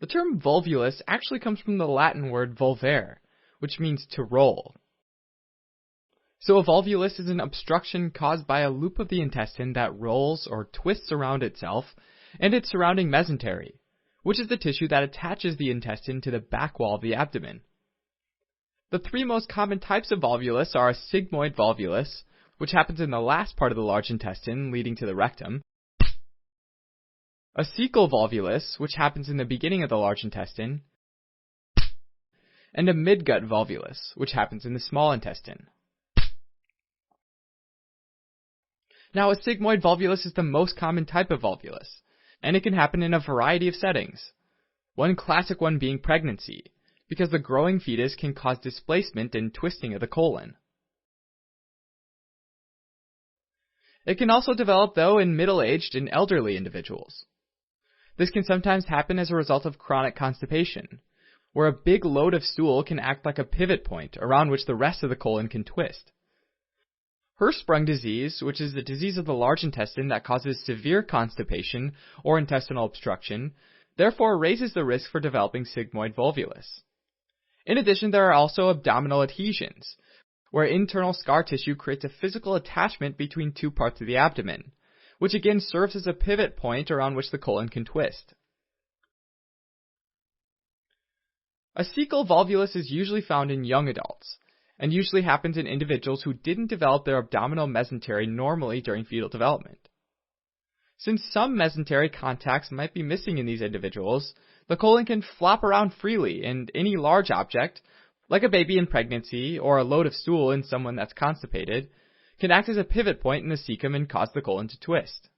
The term volvulus actually comes from the Latin word volvere, which means to roll. So a volvulus is an obstruction caused by a loop of the intestine that rolls or twists around itself and its surrounding mesentery, which is the tissue that attaches the intestine to the back wall of the abdomen. The three most common types of volvulus are a sigmoid volvulus, which happens in the last part of the large intestine leading to the rectum, a cecal volvulus, which happens in the beginning of the large intestine, and a midgut volvulus, which happens in the small intestine. Now, a sigmoid volvulus is the most common type of volvulus, and it can happen in a variety of settings. One classic one being pregnancy, because the growing fetus can cause displacement and twisting of the colon. It can also develop, though, in middle-aged and elderly individuals. This can sometimes happen as a result of chronic constipation, where a big load of stool can act like a pivot point around which the rest of the colon can twist. Hirschsprung disease, which is a disease of the large intestine that causes severe constipation or intestinal obstruction, therefore raises the risk for developing sigmoid volvulus. In addition, there are also abdominal adhesions, where internal scar tissue creates a physical attachment between two parts of the abdomen, which again serves as a pivot point around which the colon can twist. A cecal volvulus is usually found in young adults, and usually happens in individuals who didn't develop their abdominal mesentery normally during fetal development. Since some mesentery contacts might be missing in these individuals, the colon can flop around freely, and any large object, like a baby in pregnancy or a load of stool in someone that's constipated, can act as a pivot point in the cecum and cause the colon to twist.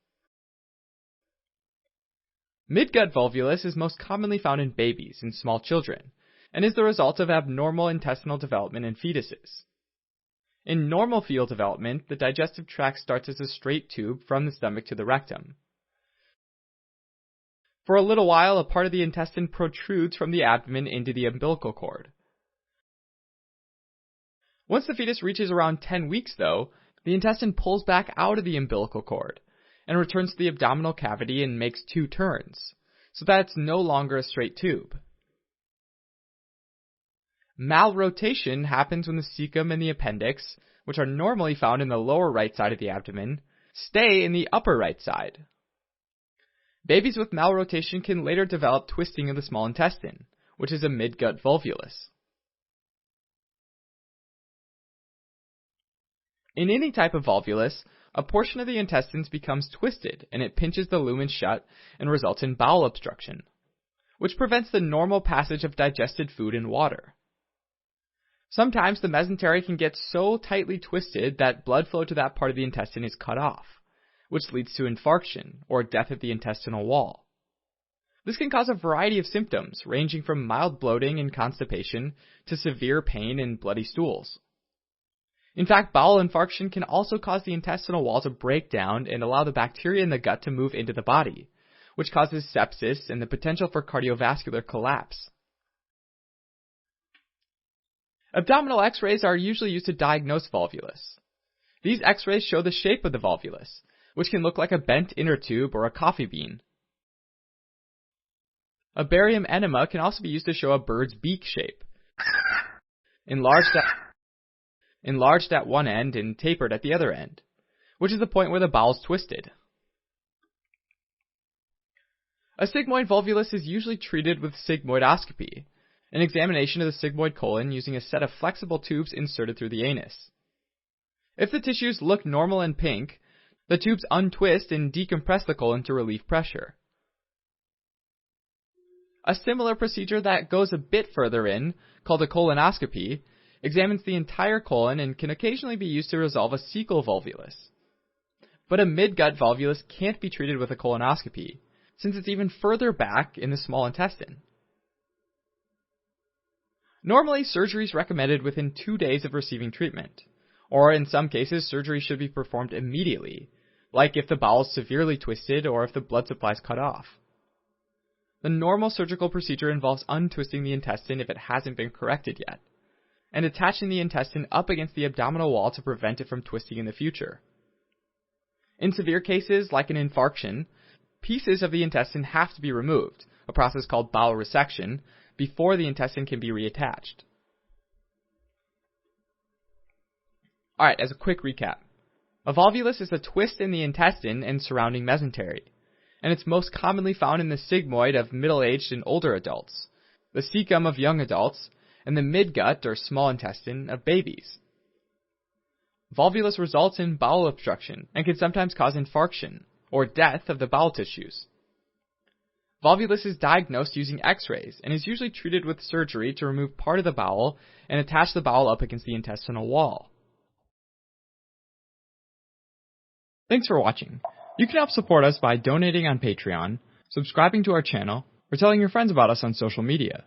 Midgut volvulus is most commonly found in babies and small children, and is the result of abnormal intestinal development in fetuses. In normal fetal development, the digestive tract starts as a straight tube from the stomach to the rectum. For a little while, a part of the intestine protrudes from the abdomen into the umbilical cord. Once the fetus reaches around 10 weeks, though, the intestine pulls back out of the umbilical cord and returns to the abdominal cavity and makes two turns, so that it's no longer a straight tube. Malrotation happens when the cecum and the appendix, which are normally found in the lower right side of the abdomen, stay in the upper right side. Babies with malrotation can later develop twisting of the small intestine, which is a midgut volvulus. In any type of volvulus, a portion of the intestines becomes twisted and it pinches the lumen shut and results in bowel obstruction, which prevents the normal passage of digested food and water. Sometimes the mesentery can get so tightly twisted that blood flow to that part of the intestine is cut off, which leads to infarction or death of the intestinal wall. This can cause a variety of symptoms, ranging from mild bloating and constipation to severe pain and bloody stools. In fact, bowel infarction can also cause the intestinal wall to break down and allow the bacteria in the gut to move into the body, which causes sepsis and the potential for cardiovascular collapse. Abdominal x-rays are usually used to diagnose volvulus. These x-rays show the shape of the volvulus, which can look like a bent inner tube or a coffee bean. A barium enema can also be used to show a bird's beak shape, enlarged at one end and tapered at the other end, which is the point where the bowel's twisted. A sigmoid volvulus is usually treated with sigmoidoscopy, an examination of the sigmoid colon using a set of flexible tubes inserted through the anus. If the tissues look normal and pink, the tubes untwist and decompress the colon to relieve pressure. A similar procedure that goes a bit further in, called a colonoscopy, examines the entire colon and can occasionally be used to resolve a cecal volvulus. But a midgut volvulus can't be treated with a colonoscopy, since it's even further back in the small intestine. Normally, surgery is recommended within 2 days of receiving treatment, or in some cases, surgery should be performed immediately, like if the bowel is severely twisted or if the blood supply is cut off. The normal surgical procedure involves untwisting the intestine if it hasn't been corrected yet, and attaching the intestine up against the abdominal wall to prevent it from twisting in the future. In severe cases, like an infarction, pieces of the intestine have to be removed, a process called bowel resection, before the intestine can be reattached. Alright, as a quick recap. A volvulus is a twist in the intestine and surrounding mesentery, and it's most commonly found in the sigmoid of middle-aged and older adults, the cecum of young adults, and the midgut or small intestine of babies. Volvulus results in bowel obstruction and can sometimes cause infarction, or death of the bowel tissues. Volvulus is diagnosed using x-rays and is usually treated with surgery to remove part of the bowel and attach the bowel up against the intestinal wall. Thanks for watching. You can help support us by donating on Patreon, subscribing to our channel, or telling your friends about us on social media.